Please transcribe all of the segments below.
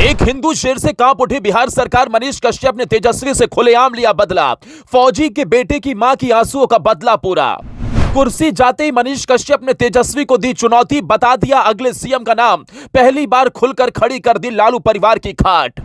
एक हिंदू शेर से कांप उठी बिहार सरकार। मनीष कश्यप ने तेजस्वी से खुलेआम लिया बदला। फौजी के बेटे की मां की आंसुओं का बदला पूरा। कुर्सी जाते ही मनीष कश्यप ने तेजस्वी को दी चुनौती, बता दिया अगले सीएम का नाम। पहली बार खुलकर खड़ी कर दी लालू परिवार की खाट।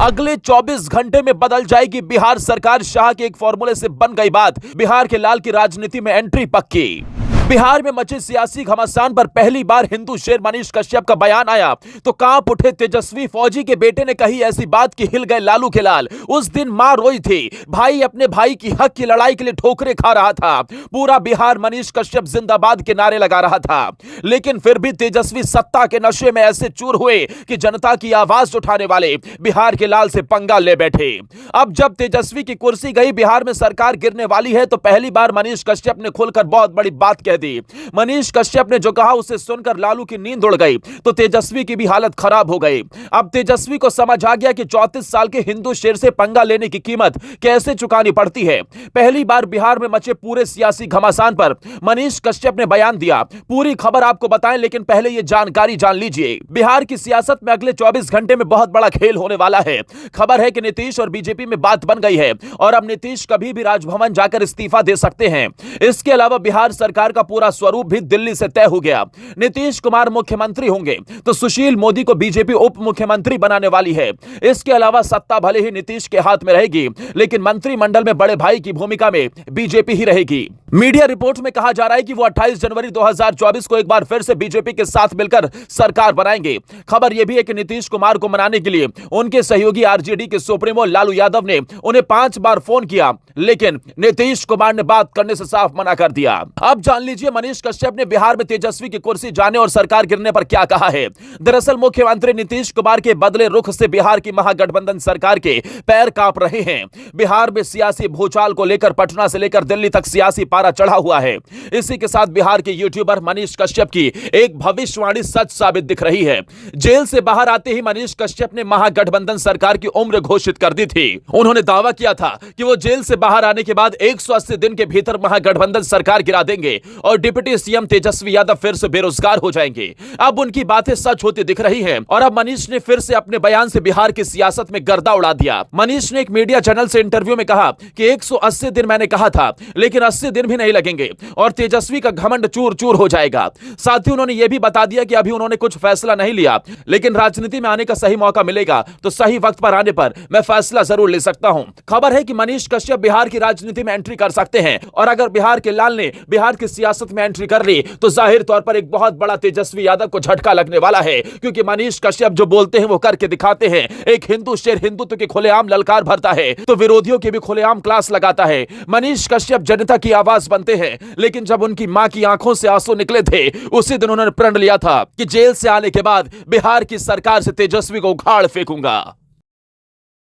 अगले 24 घंटे में बदल जाएगी बिहार सरकार। शाह के एक फॉर्मूले से बन गई बात। बिहार के लाल की राजनीति में एंट्री पक्की। बिहार में मचे सियासी घमासान पर पहली बार हिंदू शेर मनीष कश्यप का बयान आया तो कांप उठे तेजस्वी। फौजी के बेटे ने कही ऐसी बात कि हिल गए लालू के लाल। उस दिन मां रोई थी, भाई अपने भाई की हक की लड़ाई के लिए ठोकरें खा रहा था। पूरा बिहार मनीष कश्यप जिंदाबाद के नारे लगा रहा था। लेकिन फिर भी तेजस्वी सत्ता के नशे में ऐसे चूर हुए कि जनता की आवाज उठाने वाले बिहार के लाल से पंगा ले बैठे। अब जब तेजस्वी की कुर्सी गई, बिहार में सरकार गिरने वाली है, तो पहली बार मनीष कश्यप ने खुलकर बहुत बड़ी बात कह दी। मनीष कश्यप ने जो कहा उसे सुनकर लालू की नींद उड़ गई तो तेजस्वी की भी हालत खराब हो गई। अब तेजस्वी को समझ आ गया कि 34 साल के हिंदू शेर से पंगा लेने की कीमत कैसे चुकानी पड़ती है। पहली बार बिहार में मचे पूरे सियासी घमासान पर मनीष कश्यप ने बयान दिया। पूरी खबर आपको बताएं, लेकिन पहले यह जानकारी जान लीजिए। बिहार की सियासत में अगले 24 घंटे में बहुत बड़ा खेल होने वाला है। खबर है कि नीतीश और बीजेपी में बात बन गई है और अब नीतीश कभी भी राजभवन जाकर इस्तीफा दे सकते हैं। इसके अलावा बिहार सरकार का पूरा स्वरूप भी दिल्ली से तय हो गया। नीतीश कुमार मुख्यमंत्री होंगे तो सुशील मोदी को बीजेपी उप मुख्यमंत्री बनाने वाली है। इसके अलावा सत्ता भले ही नीतीश के हाथ में रहेगी, लेकिन मंत्रिमंडल में बड़े भाई की भूमिका में बीजेपी ही रहेगी। मीडिया रिपोर्ट में कहा जा रहा है कि वो 28 जनवरी 2024 को एक बार फिर से बीजेपी के साथ मिलकर सरकार बनाएंगे। खबर यह भी है कि नीतीश कुमार को मनाने के लिए उनके सहयोगी आरजेडी के सुप्रीमो लालू यादव ने उन्हें 5 बार फोन किया, लेकिन नीतीश कुमार ने बात करने से साफ मना कर दिया। अब जान लीजिए मनीष कश्यप ने बिहार में तेजस्वी की कुर्सी जाने और सरकार गिरने पर क्या कहा है। दरअसल मुख्यमंत्री नीतीश कुमार के बदले रुख से बिहार की महागठबंधन सरकार के पैर कांप रहे हैं। बिहार में सियासी भूचाल को लेकर पटना से लेकर दिल्ली तक सियासी पारा चढ़ा हुआ है। इसी के साथ बिहार के यूट्यूबर मनीष कश्यप की एक भविष्यवाणी सच साबित दिख रही है। जेल से बाहर आते ही मनीष कश्यप ने महागठबंधन सरकार की उम्र घोषित कर दी थी। उन्होंने दावा किया था कि वो जेल से बाहर आने के बाद 180 दिन के भीतर महागठबंधन सरकार गिरा देंगे और डिप्टी सीएम तेजस्वी यादव फिर से बेरोजगार हो जाएंगे। अब उनकी बातें सच होती दिख रही हैं और अब मनीष ने फिर से अपने बयान से बिहार की सियासत में गर्दा उड़ा दिया। मनीष ने एक मीडिया चैनल से इंटरव्यू में कहा कि 180 दिन मैंने कहा था, लेकिन 80 दिन भी नहीं लगेंगे और तेजस्वी का घमंड चूर चूर हो जाएगा। साथ ही उन्होंने यह भी बता दिया कि अभी उन्होंने कुछ फैसला नहीं लिया, लेकिन राजनीति में आने का सही मौका मिलेगा तो सही वक्त पर आने पर मैं फैसला जरूर ले सकता हूं। खबर है कि मनीष कश्यप बिहार की राजनीति में एंट्री कर सकते हैं और अगर बिहार के लाल ने बिहार की सियासत में एंट्री कर ली तो जाहिर तौर पर एक बहुत बड़ा तेजस्वी यादव को झटका लगने वाला है, क्योंकि मनीष कश्यप जो बोलते हैं वो करके दिखाते हैं। एक हिंदू शेर हिंदुत्व की खुलेआम ललकार भरता है तो विरोधियों की भी खुलेआम क्लास लगाता है। मनीष कश्यप जनता की आवाज बनते हैं, लेकिन जब उनकी मां की आंखों से आंसू निकले थे उसी दिन उन्होंने प्रण लिया था कि जेल से आने के बाद बिहार की सरकार से तेजस्वी को उखाड़ फेंकूंगा।